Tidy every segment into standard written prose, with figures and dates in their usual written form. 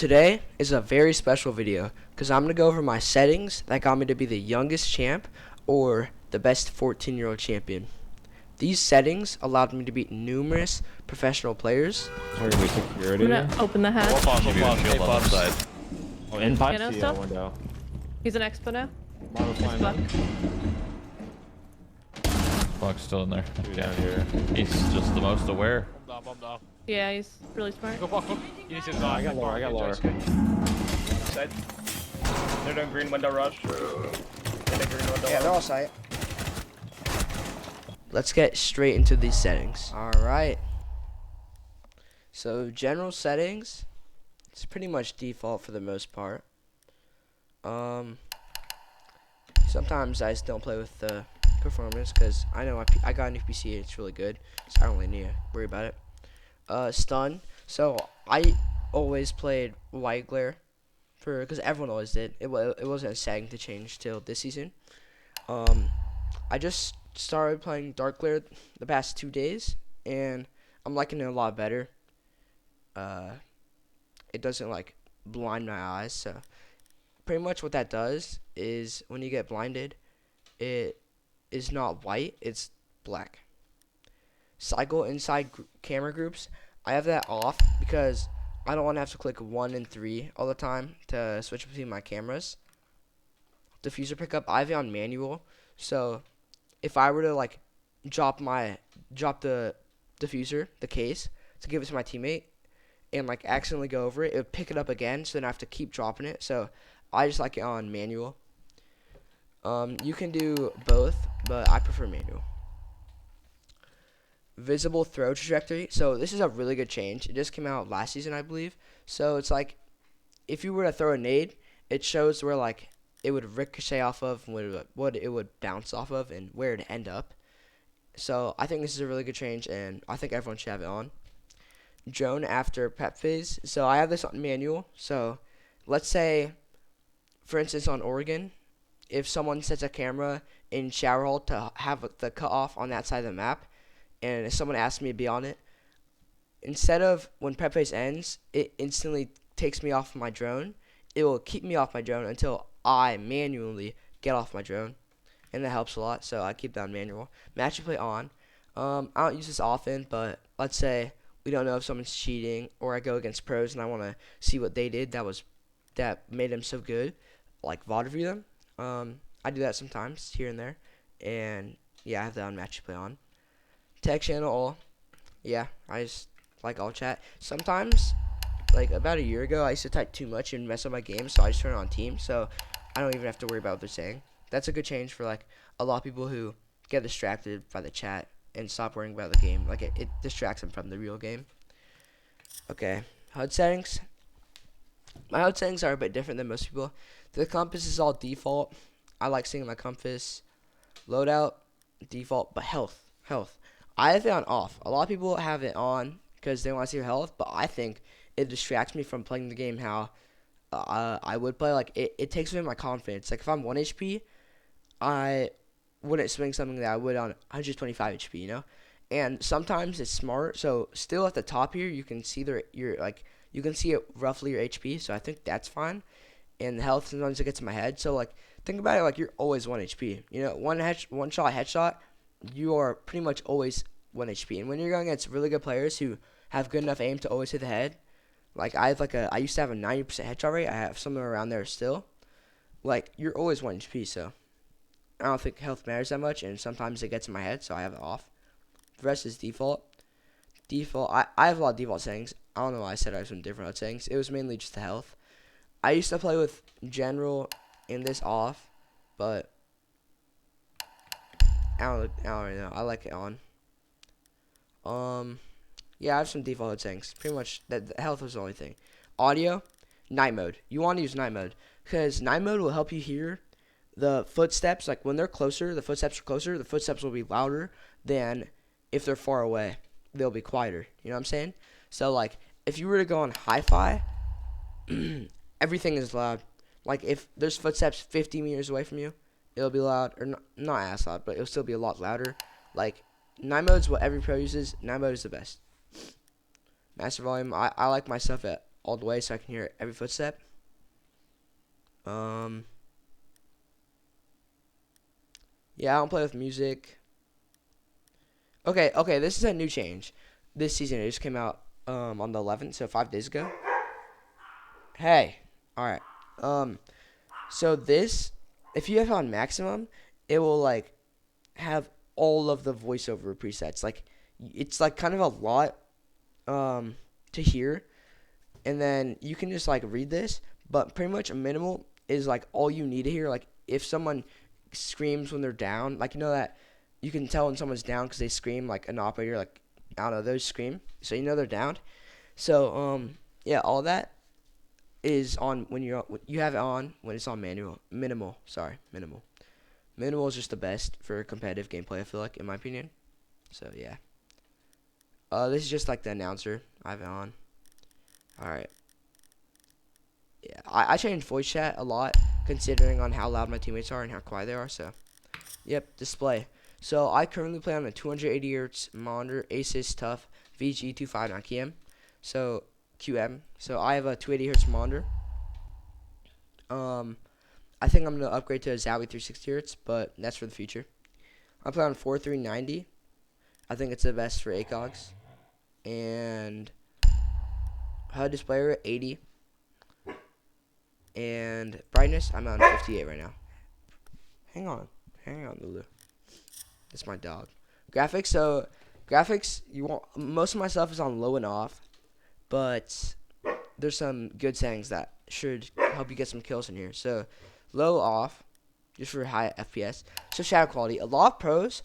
Today is a very special video because I'm going to go over my settings that got me to be the youngest champ or the best 14-year-old champion. These settings allowed me to beat numerous professional players. Sorry, we security. I'm gonna open the hatch. Shield on the side. Oh, in pipe Piano CO stuff? window. He's an expo now. Model He's flying black. Buck's still in there. Dude Yeah. down here. He's just the most aware. Bomb down. Yeah, he's really smart. Go block. You need to I got lower, I got lower. Side. They're doing green window rush. Yeah, they're all sight. Let's get straight into these settings. Alright. So general settings, it's pretty much default for the most part. Sometimes I just don't play with the performance because I know I got a new PC, it's really good, so I don't really need to worry about it. Stun. So I always played white glare because everyone always did. It wasn't a setting to change till this season. I just started playing dark glare the past 2 days and I'm liking it a lot better. It doesn't like blind my eyes, so pretty much what that does is when you get blinded, it is not white, it's black. Cycle inside camera groups, I have that off because I don't want to have to click 1 and 3 all the time to switch between my cameras. Diffuser pickup, I have it on manual, so if I were to like drop the diffuser, the case, to give it to my teammate and like accidentally go over it, it would pick it up again, so then I have to keep dropping it. So I just like it on manual. You can do both, but I prefer manual. Visible throw trajectory. So this is a really good change. It just came out last season, I believe. So it's like if you were to throw a nade, it shows where like it would ricochet off of, what it would bounce off of, and where it end up. So I think this is a really good change, and I think everyone should have it on. Drone after prep phase. So I have this on manual. So let's say, for instance, on Oregon, if someone sets a camera in shower hall to have the cutoff on that side of the map, and if someone asks me to be on it, instead of when prep phase ends, it instantly takes me off my drone. It will keep me off my drone until I manually get off my drone, and that helps a lot. So I keep that on manual. Match replay on. I don't use this often, but let's say we don't know if someone's cheating, or I go against pros and I want to see what they did that made them so good, like VOD review them. I do that sometimes here and there, and yeah, I have that on match replay on. Tech channel all. Yeah, I just like all chat. Sometimes, like about a year ago, I used to type too much and mess up my game, so I just turn it on team, so I don't even have to worry about what they're saying. That's a good change for like a lot of people who get distracted by the chat and stop worrying about the game. Like it distracts them from the real game. Okay, HUD settings. My HUD settings are a bit different than most people. The compass is all default. I like seeing my compass. Loadout, default, but health. I have it on off. A lot of people have it on because they want to see your health, but I think it distracts me from playing the game how I would play. Like it takes away my confidence. Like if I'm 1 HP, I wouldn't swing something that I would on 125 HP, you know? And sometimes it's smart. So still at the top here, you can see you can see it roughly your HP. So I think that's fine. And the health, sometimes it gets in my head. So like think about it like you're always 1 HP. You know, one shot headshot, you are pretty much always 1 HP. And when you're going against really good players who have good enough aim to always hit the head, like I used to have a 90% headshot rate. I have somewhere around there still. Like you're always 1 HP. So I don't think health matters that much, and sometimes it gets in my head, so I have it off. The rest is default. I have a lot of default settings. I don't know why I said I have some different settings. It was mainly just the health. I used to play with general and this off, but I don't really know. I like it on. Yeah, I have some default settings. Pretty much, the health was the only thing. Audio, night mode. You want to use night mode because night mode will help you hear the footsteps. Like when they're closer, the footsteps are closer. The footsteps will be louder than if they're far away. They'll be quieter. You know what I'm saying? So like if you were to go on hi-fi, everything is loud. Like if there's footsteps 50 meters away from you, it'll be loud, or not as loud, but it'll still be a lot louder. Like night mode's what every pro uses. Night mode is the best. Master volume, I like my stuff at all the way so I can hear every footstep. Yeah, I don't play with music. Okay, this is a new change. This season, it just came out on the 11th, so 5 days ago. Hey, alright. So this, if you have it on maximum, it will, like, have all of the voiceover presets. Like, it's, like, kind of a lot to hear. And then you can just, like, read this, but pretty much a minimal is, like, all you need to hear. Like, if someone screams when they're down, like, you know that you can tell when someone's down because they scream, like an operator, like, I don't know, those scream, so you know they're down. So yeah, all that is on when you have it on when it's on minimal is just the best for competitive gameplay, I feel like, in my opinion. So yeah, this is just like the announcer. I have it on. Alright, yeah, I change voice chat a lot considering on how loud my teammates are and how quiet they are. So yep, display. So I currently play on a 280 Hz monitor, Asus TUF VG259 QM. So QM. So I have a 280 Hz monitor. I think I'm gonna upgrade to a Zowie 360 Hz, but that's for the future. I play on 4390. I think it's the best for ACOGs. And HUD display rate 80. And brightness, I'm on 58 right now. Hang on, Lulu. That's my dog. Graphics, so graphics, most of my stuff is on low and off, but there's some good settings that should help you get some kills in here. So low off, just for high FPS. So shadow quality, a lot of pros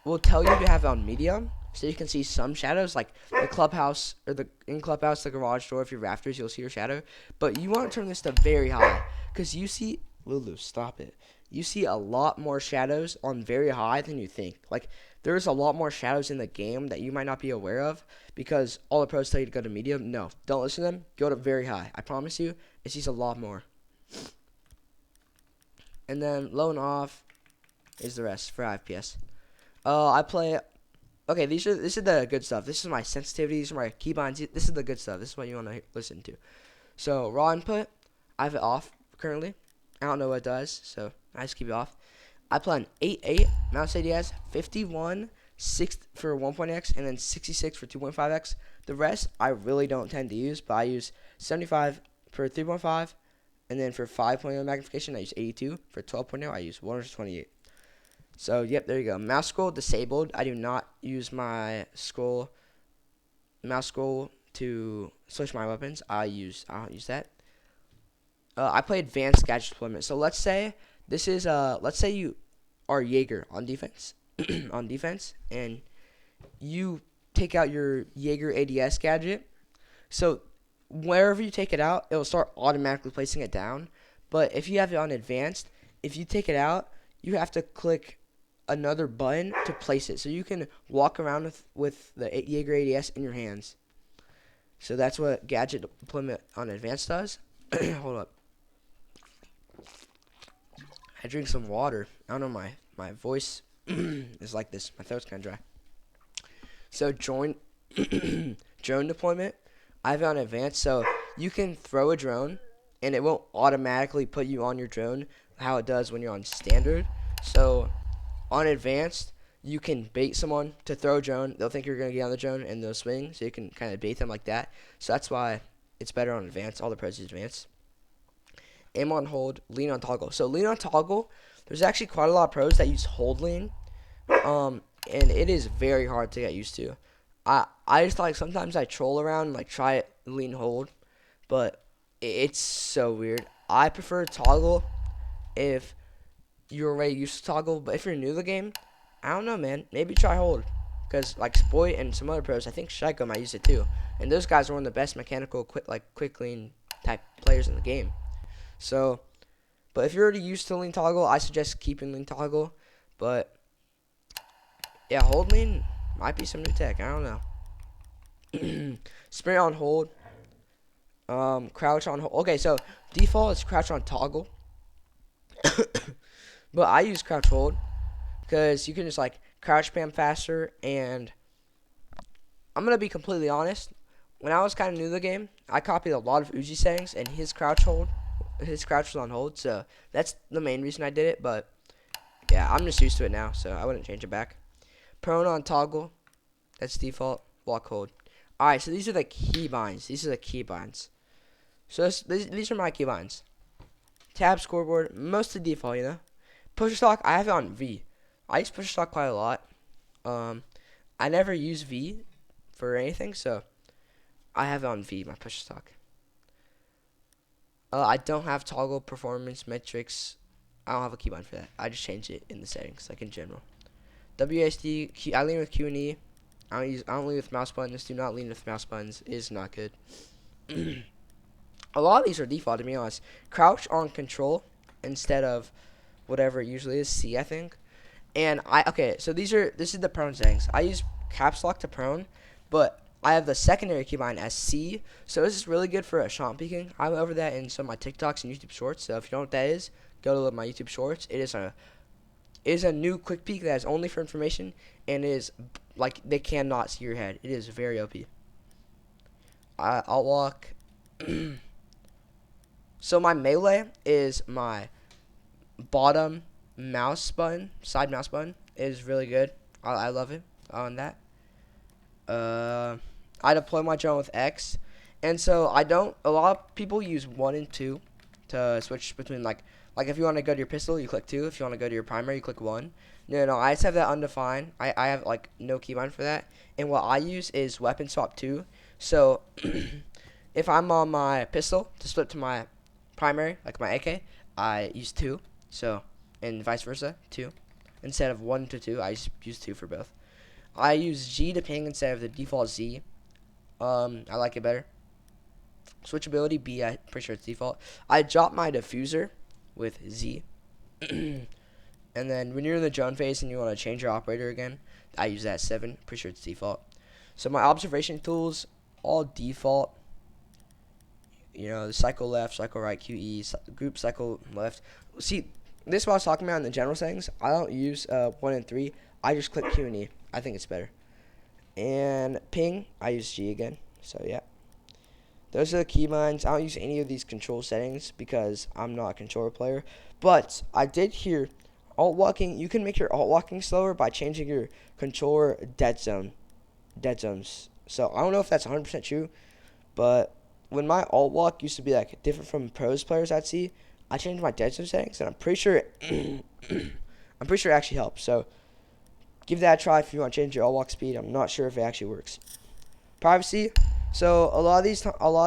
will tell you to have it on medium, so you can see some shadows, like the clubhouse or in clubhouse, the garage door. If you're rafters, you'll see your shadow. But you want to turn this to very high, because you see, Lulu, stop it. You see a lot more shadows on very high than you think. Like, there's a lot more shadows in the game that you might not be aware of because all the pros tell you to go to medium. No, don't listen to them. Go to very high. I promise you, it sees a lot more. And then low and off is the rest for FPS. I play. Okay, this is the good stuff. This is my sensitivity. These are my keybinds. This is the good stuff. This is what you want to listen to. So raw input, I have it off currently. I don't know what it does, so I just keep it off. I play on 8.8 mouse ADS, 51, 6 for 1.x, and then 66 for 2.5x. The rest I really don't tend to use, but I use 75 for 3.5, and then for 5.0 magnification I use 82. For 12.0 I use 128. So yep, there you go. Mouse scroll disabled. I do not use my mouse scroll to switch my weapons. I don't use that. I play advanced gadget deployment. So let's say this is let's say you are Jaeger on defense, and you take out your Jaeger ADS gadget. So wherever you take it out, it will start automatically placing it down. But if you have it on advanced, if you take it out, you have to click another button to place it. So you can walk around with the Jaeger ADS in your hands. So that's what gadget deployment on advanced does. Hold up. I drink some water. I don't know, my voice is like this. My throat's kind of dry. So drone deployment, I have it on advanced. So you can throw a drone, and it won't automatically put you on your drone how it does when you're on standard. So on advanced, you can bait someone to throw a drone. They'll think you're going to get on the drone, and they'll swing. So you can kind of bait them like that. So that's why it's better on advanced. All the pros use advanced. Aim on hold, lean on toggle. So lean on toggle, there's actually quite a lot of pros that use hold lean. And it is very hard to get used to. I just like sometimes I troll around and like try it lean hold, but it's so weird. I prefer toggle if you're already used to toggle, but if you're new to the game, I don't know, man. Maybe try hold, because like Spoit and some other pros, I think Shaiko might use it too. And those guys are one of the best mechanical quick lean type players in the game. So, but if you're already used to lean toggle, I suggest keeping lean toggle. But yeah, hold lean might be some new tech. I don't know. Sprint on hold. Crouch on hold. Okay, so default is crouch on toggle. But I use crouch hold because you can just like crouch spam faster. And I'm gonna be completely honest. when I was kind of new to the game, I copied a lot of Uzi settings, and his crouch was on hold, so that's the main reason I did it. But yeah, I'm just used to it now, so I wouldn't change it back. Prone on toggle, that's default. Walk hold. All right, so these are the keybinds. So these are my keybinds. Tab scoreboard, mostly default, you know. Pusher stock, I have it on V. I use pusher stock quite a lot. I never use V for anything, so I have it on V, my pusher stock. I don't have toggle performance metrics. I don't have a keybind for that. I just change it in the settings, like in general. WASD, I lean with Q and E. I don't lean with mouse buttons. Do not lean with mouse buttons. It is not good. A lot of these are default, to be honest. Crouch on control instead of whatever it usually is, C, I think. And so this is the prone settings. I use caps lock to prone, but I have the secondary keybind as C. So this is really good for shot peeking. I went over that in some of my TikToks and YouTube shorts. So if you don't know what that is, go to my YouTube shorts. It is a new quick peek that is only for information, and it is like they cannot see your head. It is very OP. I'll walk. So my melee is my bottom mouse button, side mouse button. It is really good. I love it on that. I deploy my drone with X, and so a lot of people use 1 and 2 to switch between like if you want to go to your pistol, you click 2. If you want to go to your primary, you click 1. No, I just have that undefined. I have like no keybind for that, and what I use is weapon swap 2. So if I'm on my pistol to flip to my primary, like my AK, I use 2. So, and vice versa, 2. Instead of 1 to 2, I just use 2 for both. I use G to ping instead of the default Z. I like it better. Switchability, B, I'm pretty sure it's default. I drop my diffuser with Z. And then when you're in the drone phase and you want to change your operator again, I use that 7. Pretty sure it's default. So my observation tools, all default. You know, the cycle left, cycle right, QE, group cycle left. See, this is what I was talking about in the general settings. I don't use 1 and 3. I just click Q and E. I think it's better. And ping, I use G again. So yeah, those are the keybinds. I don't use any of these control settings because I'm not a controller player. But I did hear alt walking. You can make your alt walking slower by changing your controller dead zones. So I don't know if that's 100% true, but when my alt walk used to be like different from pros players I'd see, I changed my dead zone settings, and I'm pretty sure it actually helps. So give that a try if you want to change your alt walk speed. I'm not sure if it actually works. Privacy. So a lot of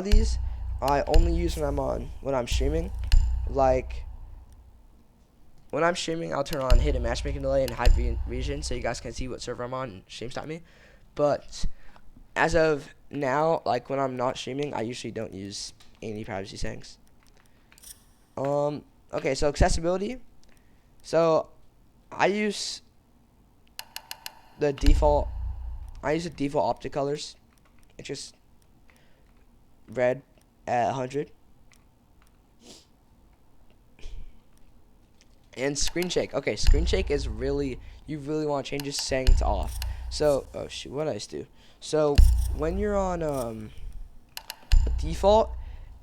these I only use when I'm streaming. Like when I'm streaming, I'll turn on hidden matchmaking delay and hide region so you guys can see what server I'm on and stream.me. But as of now, like when I'm not streaming, I usually don't use any privacy settings. Okay, so accessibility. So I use the default optic colors. It's just red at 100. And screen shake. Okay, screen shake is you really want to change this setting to off. So, oh shoot, what did I just do? So when you're on default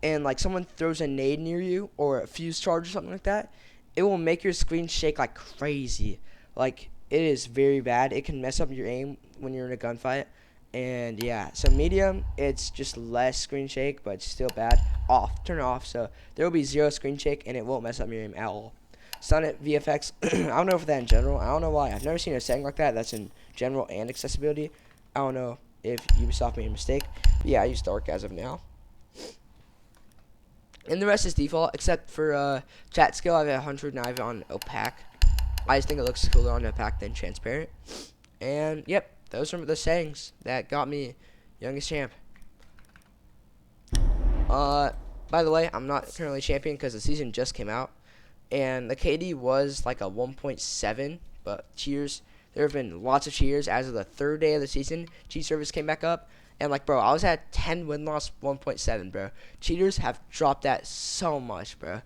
and like someone throws a nade near you or a fuse charge or something like that, it will make your screen shake like crazy. Like it is very bad. It can mess up your aim when you're in a gunfight. And yeah, so medium, it's just less screen shake, but it's still bad. Off, turn it off, so there will be 0 screen shake and it won't mess up your aim at all. Sun it VFX. I don't know for that in general. I don't know why. I've never seen a setting like that that's in general and accessibility. I don't know if Ubisoft made a mistake. But yeah, I use dark as of now. And the rest is default, except for chat skill. I have it 100 and I have it on opaque. I just think it looks cooler on opaque than transparent. And yep, those are the settings that got me youngest champ. By the way, I'm not currently champion because the season just came out. And the KD was like a 1.7, but cheers. There have been lots of cheers as of the 3rd day of the season. Cheat service came back up. And like, bro, I was at 10 win-loss 1.7, bro. Cheaters have dropped that so much, bro.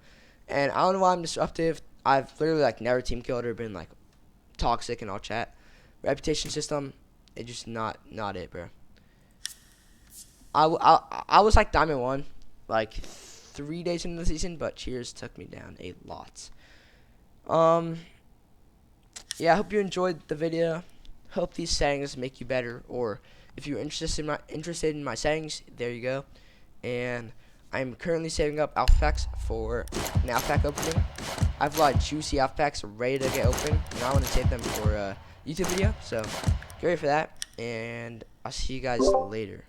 And I don't know why I'm disruptive. I've literally like never team killed or been like toxic in all chat. Reputation system, it's just not it, bro. I was like Diamond 1, like 3 days into the season, but Cheers took me down a lot. Yeah, I hope you enjoyed the video. Hope these settings make you better, or if you're interested in my settings, there you go. And I'm currently saving up alpha packs for an alpha pack opening. I have a lot of juicy alpha packs ready to get open, and I want to save them for a YouTube video. So get ready for that, and I'll see you guys later.